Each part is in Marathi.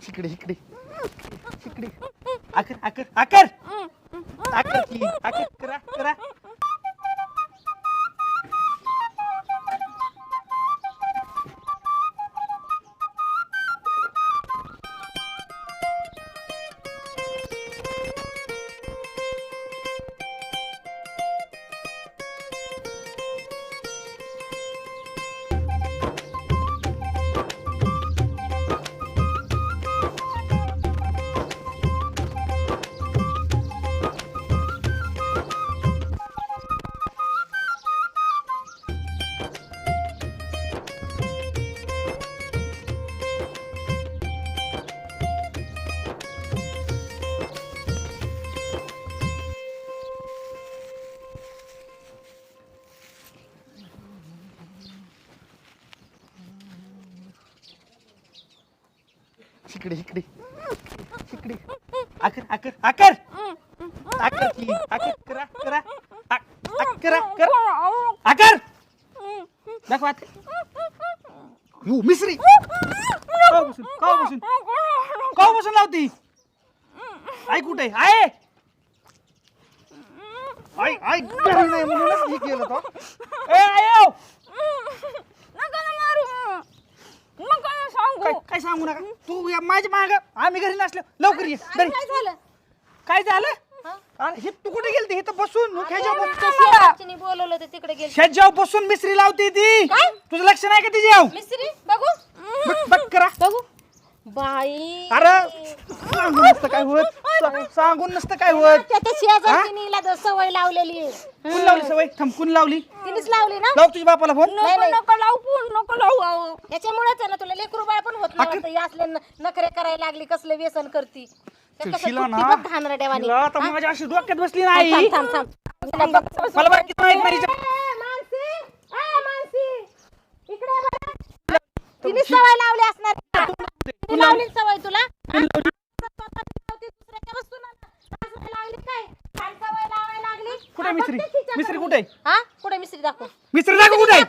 इकडे इकडे इकडे आकर आकर आकर आकर की आकर करा करा इकडे इकडे इकडे आकर आकर आकर आकर की आकर करा करा करा कर आकर दाखव आत यू मिसरी का बसून लावती आई कुठे आहे आई आई घरी नाही म्हणूनच हे केलं तो ए आयो काय सांगू नका तू माझ्या माग आम्ही घरी नसलो लवकर ये काय झालं अरे हे तू कुठे गेलती इथं बसून बोलवलं होतं तिकडे गेली शेजाव बसून मिसरी लावती ती तुझं लक्ष नाही का तिची याव मिस्त्री बघू बघ करा बघू बाई अरे सांगून नसतं काय होत सांगून नसतं काय होत त्या शेजारीला सवय लावलेली आहे कुण लावली सवय थमकून लावली तिनेच लावली ना लाव तुझ्या बापाला फोन नको लावू फोन नको लावू त्याच्यामुळेच आहे ना तुला लेकरू बाळ पण होत नाही असले नखरे करायला लागली कसले व्यसन करती माझ्या अशी डोक्यात बसली नाही मला बाकी माहित नाही तिने सवय लावली असणार लावली सवय तुला कुठे मिसरी मिसरी कुठे हा कुठे मिस्त्री दाखव मिसरी दाखव कुठे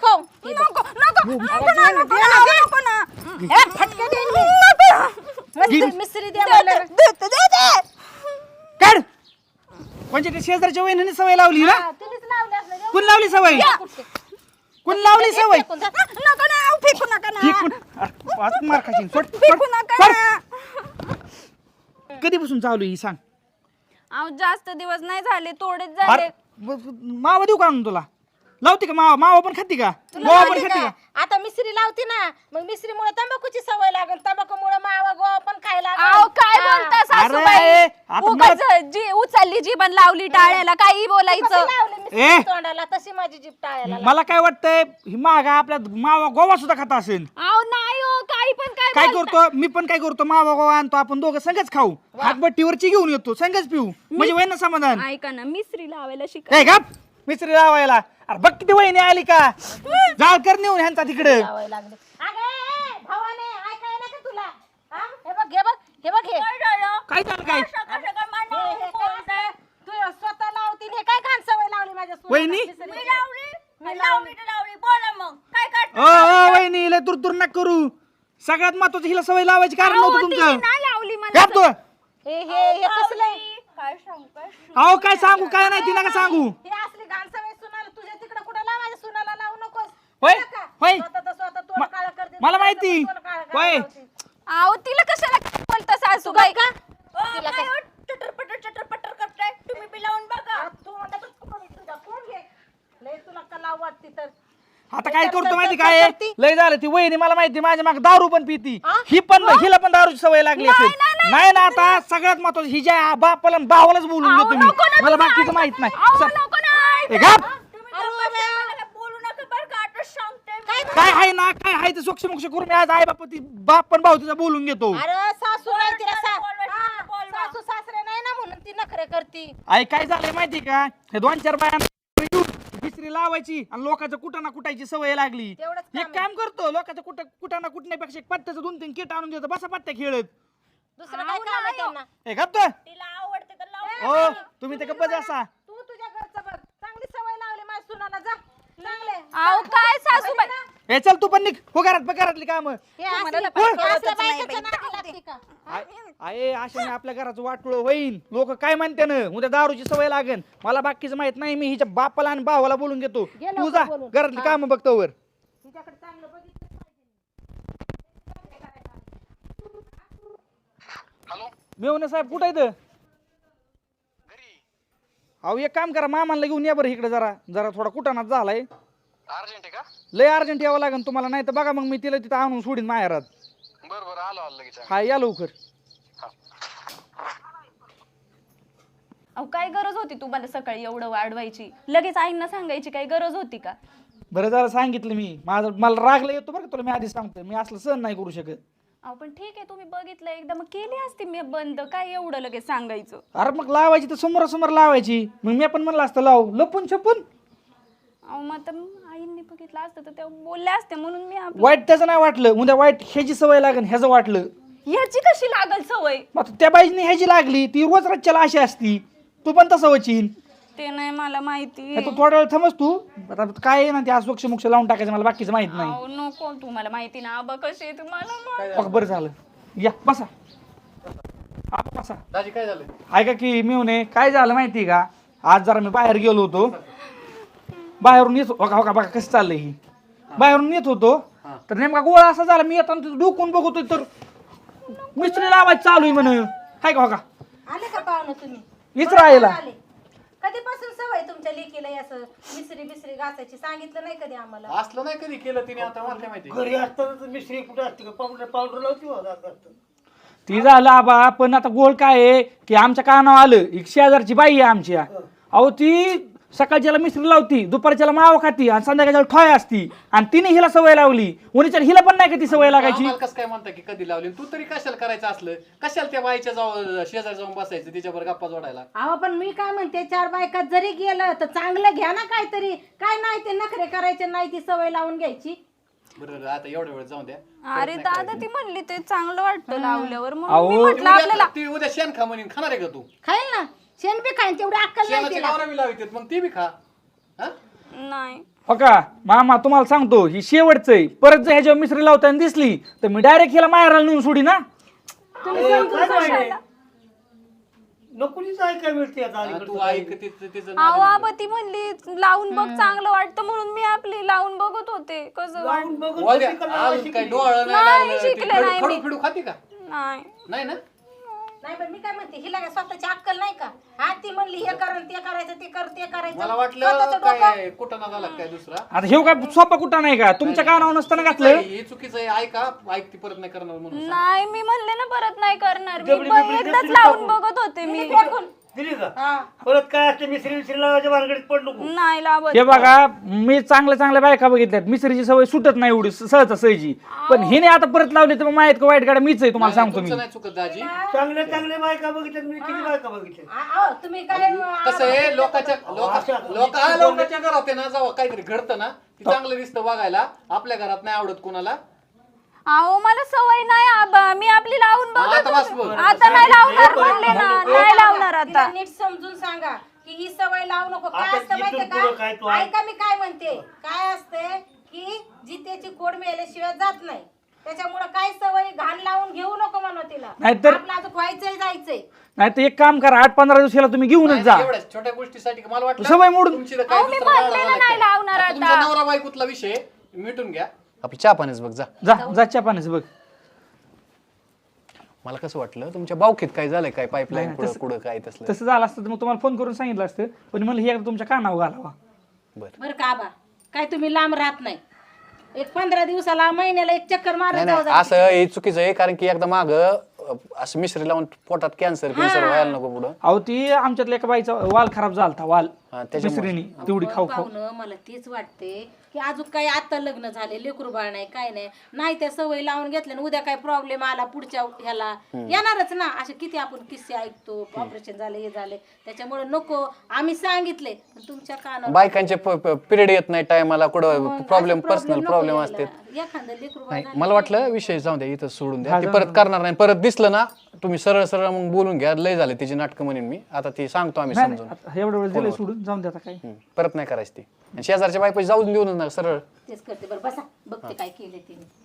मिस्त्री दे काढ म्हणजे ते शेजारच्या वहिनीने सवय लावली ना कोण लावली सवय कोण लावली सवय मार खाशील कधीपासून चालू ही सांग अहो जास्त दिवस नाही झाले थोडेच झाले मावा देऊ का आणून तुला लावते का मावा मावा पण खाती का गोवा पण खाती का आता मिसरी लावते ना मग मिसरीमुळे तंबाखूची सवय लागेल तंबाखूमुळे मावा गोवा पण खायला अहो काय बोलता सासूबाई उगाच जी उचलली जीवन लावली टाळ्याला काही बोलायचं तोंडाला तशी माझी जीभ टाळ्याला मला काय वाटतंय ही मागा आपल्या मावा गोवा सुद्धा खाता असेल अहो नाही हो काही पण काय करतो मी पण काय करतो मावा गोवा आणतो आपण दोघं संगच खाऊ हातबट्टीवरची घेऊन येतो संगच पिऊ म्हणजे वय ना समाधान ऐका ना मिसरी लावायला शिका ए गप मिसरी लावायला अरे बघ किती वहिनी आली का जाळ कर नेऊन ह्यांचा तिकडे लागले भावाने ऐकाय ना का तुला हे बघ हे बघ हे बघ हे काय झालं काय तू स्वतः लावती हे काय घाण सवय लावली माझ्या वहिनी वहिनी लय दूर दूर नका करू सगळ्यात महत्वाचं हिला सवय लावायची कारण नव्हतं तुमचं लावली मला गप तू हे कसलंय अहो काय सांगू काय नाही तिला का सांगू हे असली घाण सवय सुनाला तुझ्या तिकडे कुठे लावायच्या सुनाला लावू नकोस होय होय स्वतः तोंड काळं करते मला माहिती होय अहो तिला कशाला बोलता सासूबाई का तिला काय चटरपटर करताय तुम्ही बी लावून बघा तुझा कोण घे लय तुला कला वाटते तर आता काय करतो माहिती काय लय झालं ती वहिनी मला माहिती माझ्या माग दारू पण पिती ही पण हिला पण दारूची सवय लागली असेल नाही ना आता सगळ्यात महत्वाचं हिच्या बापाला भावालाच बोलून घेतो मी मला बाकीचं माहित नाही काय आहे ना काय आहे ते सोक्ष मोक्ष करून आज आई बाप पण भाऊ तिचा बोलून घेतो अरे सासू नाही तिला सासू सासरे नाही ना म्हणून ती नखरे करती आई काय झालंय माहिती का हे 2-4 बाया मिसरी लावायची आणि लोकांचं कुठं ना कुटायची सवय लागली एक काम करतो लोकांचं कुठं ना कुटण्यापेक्षा एक पत्त्याचं 2-3 किट आणून देतो बसा पत्त्या खेळत दुसरं काय काम आहे त्यांना हे गप्प तिला आवडते तर लाव हो तुम्ही ते गप्प असा तू तुझ्या घरचं बघ चांगली सवय लावली माझ्या सुनाला जा चांगले अहो काय सासूबाई ए चल तू पण निघ हो घरातली काम हे असल्या बायकाच्या नादी लागते का? आहे अशाने आपल्या घराचं वाटोळ होईल लोक काय म्हणते ना उद्या दारूची सवय लागेल मला बाकीचं माहित नाही मी हिच्या बापाला आणि भावाला बोलून घेतो तू जा घरातली काम बघतो वर तिच्याकडे चांगलं बघितलं मेवणे साहेब कुठं इथं अहो एक काम करा मामाला घेऊन या बरं इकडे जरा थोडा कुटाणाच झालाय अर्जंट आहे का? लय अर्जंट यावं लागेल तुम्हाला नाही तर बघा मग मी तिला तिथं आणून सोडीन माहेरात बरं आलो लगेच. हा या लवकर अहो काय गरज होती तुम्हाला सकाळी एवढं वाढवायची लगेच आईंना सांगायची काही गरज होती का बरं जरा सांगितलं मी मला रागला येतो बरं का तुला मी आधी सांगतो मी असलं सहन नाही करू शकत अहो पण ठीक आहे तुम्ही बघितलं एकदा मग केली असती मी बंद काय एवढं लगेच सांगायचं अरे मग लावायची तर समोरासमोर लावायची मग मी पण म्हणलं असतं लाव लपून छपून अहो मग आता आईंनी बघितलं असतं तर त्या बोलल्या असत्या म्हणून मी वाईट त्याचं नाही वाटलं उद्या वाईट ह्याची सवय लागेल ह्याचं वाटलं ह्याची कशी लागल सवय मग त्या बाईजने ह्याची लागली ती रोज रच्च्याला अशी असती तू पण तसं वचीन ते नाही मला माहिती तू थोडा वेळ थांबस तू आता काय आहे ना ते अस्वच्छ मुक्ष लावून टाकायचं मला बाकीचं माहित नाही अहो नको तुम्हाला माहिती ना आबा कशी आहे तुम्हाला बघ बरं झालं या बसा बसा दाजी काय झालं? ऐका की मिळून काय झालं माहिती का आज जरा मी बाहेर गेलो होतो बाहेरून येत बघा बघा कसं चाललंय ही बाहेरून येत होतो तर नेमका गोळा असा झाला मी येताना तिथं डोकून बघतोय तर मिस्त्री लावायचं चालू आहे म्हण हाय का बघा आले का पाहुणं तुम्ही हीच राहिला आले. कधीपासून सवय तुमच्या लेकीला असं मिसरी घासायची सांगितलं नाही कधी आम्हाला असलं नाही कधी केलं तिने आता मला काय माहिती. घरी असताना मिश्री कुठे असते का पावडर लावती हो दात घासताना. ती झालं आबा पण आता गोळ काय आहे की आमच्या कानावर आलं एक शेजारची बाई आहे आमच्या अहो ती सकाळच्याला मिसरी लावती दुपारच्याला मावा खाती आणि संध्याकाळच्याला ठोय असती आणि तिने हिला सवय लावली उन्हीच्या हिला पण नाही का ती सवय लागायची आम्हाला कसं काय म्हणता की कधी लावली तू तरी कशाला करायचं असलं कशाला त्या बाईच्या शेजारी जाऊन बसायचं तिच्यावर गप्पा जोडायला. अहो पण मी काय म्हणते 4 बायकात जरी गेलं तर चांगलं घ्या ना काहीतरी काय नाही ते नखरे करायचे नाही ती सवय लावून घ्यायची. बरं आता एवढ्या वेळ जाऊन द्या. अरे दादा ती म्हणली ते चांगलं वाटतं लावल्यावर म्हणून मी म्हटलं आपल्याला ती उद्या शेण खा म्हणून खाणार आहे का तू? खाईल ना शेण बी खाईन तेवढी अक्कल नाही शेणाची तिला. गावरा बी लावित मग ती बी खा. हा? नाही हो का मामा तुम्हाला सांगतो ही शेवटचं आहे परत जर ह्याच्यावर मिसरी लावताना दिसली तर मी डायरेक्ट हिला माहेराला नेऊन सोडी ना नकोलीच ऐकाय मिळते आता अलीकडचं. तू ऐक तिचं अहो आबा ती म्हणली लावून बघ चांगलं वाटतं म्हणून मी आपली लावून बघत होते कसं लावून बघून उद्या कशी करायला अजून काय शिकली? डोळं नाही, नाही लागलं शिकले नाही खडू मी. फिडू खाती का? नाही नाही ना नाही पण मी काय म्हणते हिला काय स्वतःची अक्कल नाही का हा ती म्हणली हे कर ते करायचं ते कर ते करायचं मला स्वतःचं वाटलं डोकं. काय कुठं ना झाला काय दुसरा. आता हे काय सोपा कुठं नाही का तुमच्या कानावर नसताना घातलं हे चुकीचं आहे ऐका ऐकती परत नाही करणार म्हणून. नाही मी म्हणले ना परत नाही करणार मी डबडी बिबडी एकदाच डबडी लावून टाकून. बघत होते मी दिली का हा. परत काय असते मिश्री लावायच्या भानगडीत पड नको. नाही लावत हे बघा मी चांगल्या बायका बघितल्यात मिसरीची सवय सुटत नाही एवढी सहजी पण हिने आता परत लावली तर मग माहित का वाईट गाड्या मीच आहे तुम्हाला सांगतो मी तुमचं नाही चुकत दाजी. चांगल्या बायका बघितल्यात मी किती बायका बघितल्या. अहो, तुम्ही काय कसं आहे लोकांच्या घरात आहे ना जेव्हा काहीतरी घडतं ना ती चांगलं दिसतं बघायला आपल्या घरात नाही आवडत कोणाला. अहो मला सवय नाही आबा मी आपली लावून बघत आता बस होते. बघ. आता नाही लावणार म्हणले ना नाही लावणार आता तिला नीट समजून सांगा की ही सवय लावू नको काय आता असतं माहितीये इथून पुढं काय तू का ऐक. ऐका मी काय म्हणते काय असते की जित्याची खोड मिळाल्याशिवाय जात नाही त्याच्यामुळे काय सवय घाण लावून घेऊ नको म्हणू तिला नाहीतर- आपलं आता व्हायचंय जायचंय नाही तर एक काम करा 8-15 दिवस हिला तुम्ही घेऊनच जा एवढ्या छोट्या गोष्टीसाठी मला वाटलं सवय मोडून. तुमची तर काय अहो, मी दुसरा म्हणले राडा ना झाला नाही काय. लावणार आता आता. तुमचा नवरा बायकोतला विषय मिटून घ्या आपली चहा पाण्याच बघ जा. जा चहा पाण्याचं बघ मला कसं वाटलं तुमच्या बावकीत काय झालंय काय पाईपलाईन नाही, पुढं तसं- पुढं काय तसलं. तसं झालं असतं तर मग तुम्हाला फोन करून सांगितलं असतं पण मला हे एकदा तुमच्या कानावर घालावा बरं बरं का आबा काय तुम्ही लांब राहत नाही एक 15 दिवसाला महिन्याला एक चक्कर नाही मारत नाही जाऊ असं हे चुकीचं आहे कारण की एकदा माग असं मिश्री लावून पोटात कॅन्सर व्हायला नको पुढं. अहो ती आमच्यातल्या एका बाईचा वाल खराब झालता वाल हा, त्याच्यामुळे. मिसरीनी तेवढी खाऊ खाऊ पाहुणं मला तेच वाटते की अजून काही आता लग्न झाले लेकरू बाळ नाही काय नाही त्या सवय लावून घेतल्या उद्या काय प्रॉब्लेम आला पुढच्या ह्याला येणारच ना असे किती आपण किस्से ऐकतो ऑपरेशन झाले हे झाले त्याच्यामुळे नको आम्ही सांगितले पण तुमच्या कानावर बायकांचे पिरियड येत नाही टायमाला कुठं प्रॉब्लेम पर्सनल प्रॉब्लेम असते. एखादं लेकरू बाळ नाही मला वाटलं विषय जाऊ द्या इथं सोडून द्या ती परत करणार नाही परत दिसलं ना तुम्ही सरळ सरळ मग बोलून घ्या लय झाले तिची नाटकं म्हणेन मी आता ती सांगतो आम्ही समजून. आता एवढं वेळ दिलं सोडून जाऊन दे आता काय परत नाही करायची ती आणि शेजारच्या बायपाशी जाऊन देऊन ना सरळ तेच करते बरं बसा बघते काय केले तिने